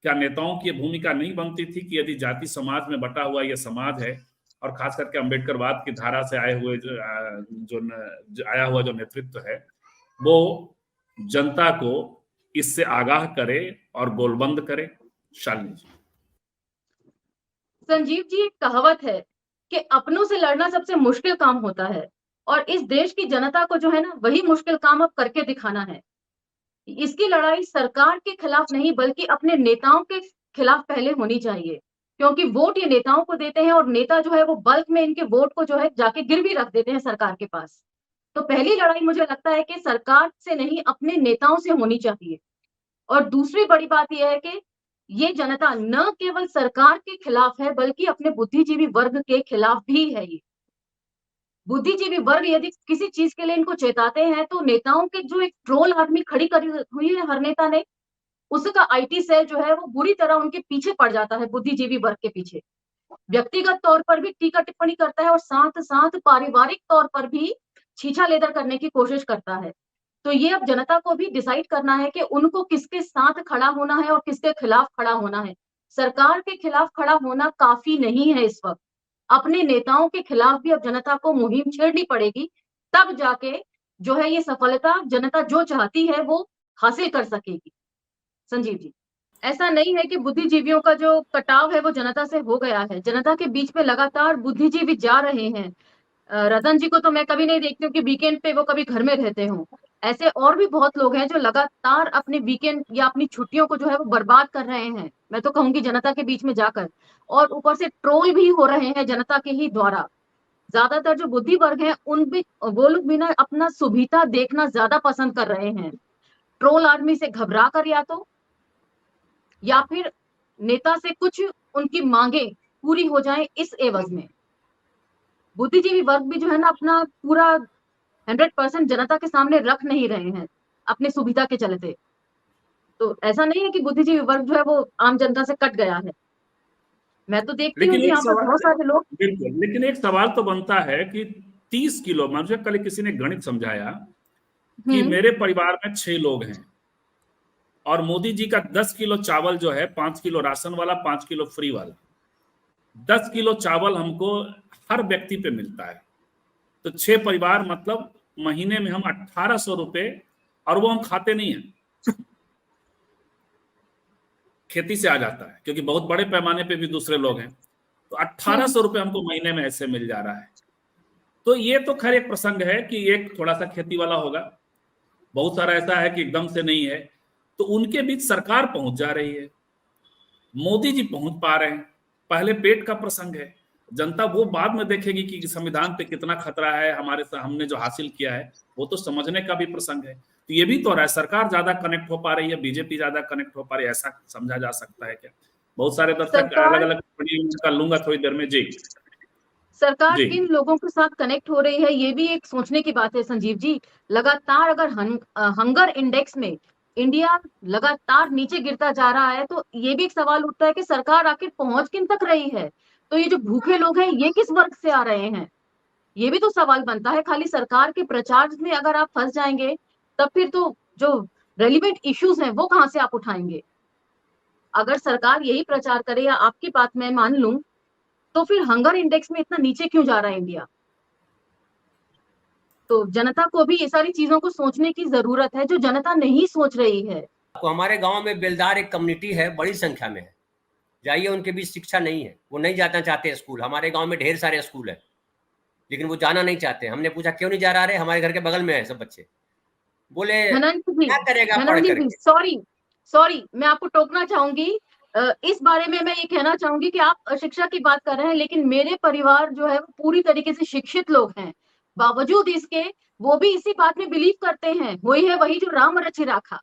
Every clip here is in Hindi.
क्या नेताओं की भूमिका नहीं बनती थी कि यदि जाति समाज में बटा हुआ यह समाज है, और खास करके अम्बेडकरवाद की धारा से आए हुए जो आया हुआ जो नेतृत्व है, वो जनता को इससे आगाह करे और गोलबंद करे। शालिनी जी। संजीव जी, एक कहावत है कि अपनों से लड़ना सबसे मुश्किल काम होता है, और इस देश की जनता को जो है ना, वही मुश्किल काम अब करके दिखाना है। इसकी लड़ाई सरकार के खिलाफ नहीं, बल्कि अपने नेताओं के खिलाफ पहले होनी चाहिए, क्योंकि वोट ये नेताओं को देते हैं, और नेता जो है वो बल्क में इनके वोट को जो है जाके गिरवी रख देते हैं सरकार के पास। तो पहली लड़ाई मुझे लगता है कि सरकार से नहीं, अपने नेताओं से होनी चाहिए। और दूसरी बड़ी बात यह है कि ये जनता न केवल सरकार के खिलाफ है, बल्कि अपने बुद्धिजीवी वर्ग के खिलाफ भी है। ये बुद्धिजीवी वर्ग यदि किसी चीज के लिए इनको चेताते हैं, तो नेताओं के जो एक ट्रोल आर्मी खड़ी करी हुई है हर नेता ने, उसका आईटी सेल जो है वो बुरी तरह उनके पीछे पड़ जाता है, बुद्धिजीवी वर्ग के पीछे। व्यक्तिगत तौर पर भी टीका टिप्पणी करता है, और साथ साथ पारिवारिक तौर पर भी छीछा लेदर करने की कोशिश करता है। तो ये अब जनता को भी डिसाइड करना है कि उनको किसके साथ खड़ा होना है और किसके खिलाफ खड़ा होना है। सरकार के खिलाफ खड़ा होना काफी नहीं है इस वक्त, अपने नेताओं के खिलाफ भी अब जनता को मुहिम छेड़नी पड़ेगी, तब जाके जो है ये सफलता जनता जो चाहती है वो हासिल कर सकेगी। संजीव जी, ऐसा नहीं है कि बुद्धिजीवियों का जो कटाव है वो जनता से हो गया है। जनता के बीच में लगातार बुद्धिजीवी जा रहे हैं। रतन जी को तो मैं कभी नहीं देखती हूँ कि वीकेंड पे वो कभी घर में रहते हों। ऐसे और भी बहुत लोग हैं जो लगातार अपने वीकेंड या अपनी छुट्टियों को जो है वो बर्बाद कर रहे हैं, मैं तो कहूंगी जनता के बीच में जाकर, और ऊपर से ट्रोल भी हो रहे हैं जनता के ही द्वारा। ज्यादातर जो बुद्धि वर्ग है उन भी, वो लोग भी ना अपना सुविधा देखना ज्यादा पसंद कर रहे हैं, ट्रोल आर्मी से घबरा कर, या फिर नेता से कुछ उनकी मांगे पूरी हो जाएं इस एवज में। बुद्धिजीवी वर्ग भी जो है ना अपना पूरा 100% जनता के सामने रख नहीं रहे हैं अपने सुविधा के चलते। तो ऐसा नहीं है कि बुद्धिजीवी वर्ग जो है वो आम जनता से कट गया है। मैं तो देखती हूँ लेकिन कि एक यहाँ पर सवाल, बहुत सारे लोग, बिल्कुल, लेकिन एक सवाल तो बनता है कि 30 किलो, मुझे कल किसी ने गणित समझाया कि मेरे परिवार में 6 लोग हैं, और मोदी जी का 10 किलो चावल जो है, 5 किलो राशन वाला, 5 किलो फ्री वाला, 10 किलो चावल हमको हर व्यक्ति पे मिलता है। तो 6 परिवार, मतलब महीने में हम 1800 रुपए, और वो हम खाते नहीं है, खेती से आ जाता है, क्योंकि बहुत बड़े पैमाने पे भी दूसरे लोग हैं। तो 1800 रुपए हमको महीने में ऐसे मिल जा रहा है। तो ये तो खैर एक प्रसंग है कि एक थोड़ा सा खेती वाला होगा, बहुत सारा ऐसा है कि एकदम से नहीं है, तो उनके बीच सरकार पहुंच जा रही है, मोदी जी पहुंच पा रहे हैं। पहले पेट का प्रसंग है, जनता वो बाद में देखेगी कि संविधान पे कितना खतरा है, हमारे हमने जो हासिल किया है, वो तो समझने का भी प्रसंग है। तो ये भी तो रहा है, सरकार ज्यादा कनेक्ट हो पा रही है, बीजेपी ज्यादा कनेक्ट हो पा रही है, ऐसा समझा जा सकता है क्या? बहुत सारे दर्शक अलग सरकार अलग कर लूंगा थोड़ी देर में। जी सरकार जी। किन लोगों के साथ कनेक्ट हो रही है, ये भी एक सोचने की बात है संजीव जी। लगातार अगर हंगर इंडेक्स में इंडिया लगातार नीचे गिरता जा रहा है, तो ये भी एक सवाल उठता है कि सरकार आखिर पहुंच किन तक रही है। तो ये जो भूखे लोग हैं ये किस वर्ग से आ रहे हैं, ये भी तो सवाल बनता है। खाली सरकार के प्रचार में अगर आप फंस जाएंगे, तब फिर तो जो रेलिवेंट इश्यूज हैं वो कहां से आप उठाएंगे। अगर सरकार यही प्रचार करे, या आपकी बात मैं मान लूं, तो फिर हंगर इंडेक्स में इतना नीचे क्यों जा रहा है इंडिया। तो जनता को भी ये सारी चीजों को सोचने की जरूरत है, जो जनता नहीं सोच रही है। तो हमारे गांव में बेलदार एक कम्युनिटी है, बड़ी संख्या में है, जाइए, उनके बीच शिक्षा नहीं है, वो नहीं जाना चाहते स्कूल। हमारे गांव में ढेर सारे स्कूल है, लेकिन वो जाना नहीं चाहते। हमने पूछा क्यों नहीं जा रहा है, हमारे घर के बगल में है सब बच्चे। बोले क्या करेगा पढ़ धनंजय जी, करके। सॉरी मैं आपको टोकना चाहूंगी। इस बारे में मैं ये कहना चाहूंगी कि आप शिक्षा की बात कर रहे हैं, लेकिन मेरे परिवार जो है वो पूरी तरीके से शिक्षित लोग हैं। बावजूद इसके वो भी इसी बात में बिलीव करते हैं, वही है वही जो राम रचि राखा।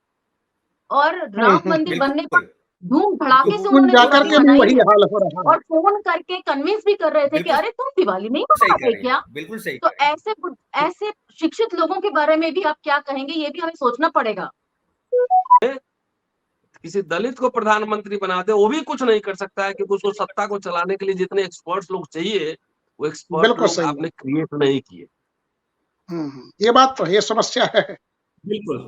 और राम मंदिर बनने पर बिल्कुल धूम धड़ाके से स्कूल उन्होंने जाकर दिवाली के भी मनाई वही है, हाल हो रहा है। और फोन करके कन्विंस भी कर रहे थे कि बिल्कुल अरे तुम दिवाली नहीं सही मनाते कह रही क्या। है, बिल्कुल सही तो कह रही है। ऐसे शिक्षित लोगों के बारे में भी आप क्या कहेंगे, ये भी हमें सोचना पड़ेगा। किसी दलित को प्रधानमंत्री बना दे, वो भी कुछ नहीं कर सकता है, क्योंकि उसको सत्ता को चलाने के लिए जितने एक्सपर्ट्स लोग चाहिए, वो एक्सपर्ट बिल्कुल लोग सही आपने है। क्रिएट नहीं किए। ये बात तो है, ये समस्या है। बिल्कुल।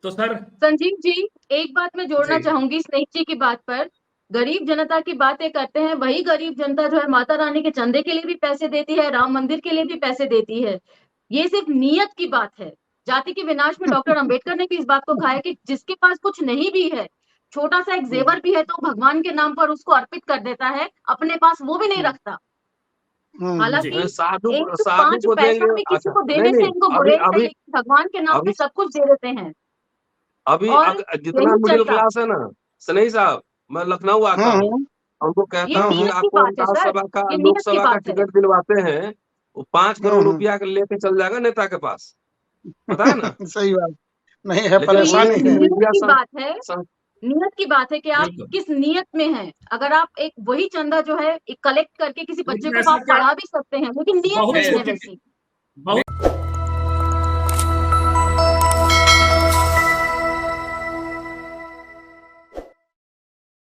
तो सर संजीव जी, एक बात मैं जोड़ना जी। चाहूंगी स्नेह जी की बात पर। गरीब जनता की बातें करते हैं, वही गरीब जनता जो है माता रानी के चंदे के लिए भी पैसे देती है, राम मंदिर के लिए भी पैसे देती है। ये सिर्फ नियत की बात है। जाति के विनाश में डॉक्टर अंबेडकर ने भी इस बात को कहा है कि जिसके पास कुछ नहीं भी है, छोटा सा एक जेवर भी है, तो भगवान के नाम पर उसको अर्पित कर देता है, अपने पास वो भी नहीं रखता। हालांकि जी। साधु 105 को पैसा देंगे। भी किसी अच्छा, को देने नहीं से नहीं, इनको अभी गुरेज है, अभी लेकिन भगवान के नाम पे अभी सब कुछ दे देते हैं। अभी और जितना यही मिडिल चलता, क्लास है ना, सनई साहब, मैं लखनऊ आता हूँ, उनको कहता ये हूँ कि नियत की आपको बात है सर, विधानसभा का, ये नियत की लोकसभा का बात है। टिकट दिलवाते हैं, वो 5 करोड़ रुपया के लेके चल जाएगा नेता के पास, पता है ना। सही बात नहीं है, लेकिन तो ये परेशानी उन्हें है। नियत की मीडिया बात है, नियत की बात है कि आप बिल्कुल। किस नियत में हैं। अगर आप एक वही चंदा जो है कलेक्ट करके किसी बच्चे लेकिन को ऐसा आप क्या पढ़ा भी सकते हैं, लेकिन नियत बहुत नहीं है छोटी वैसी। बहुत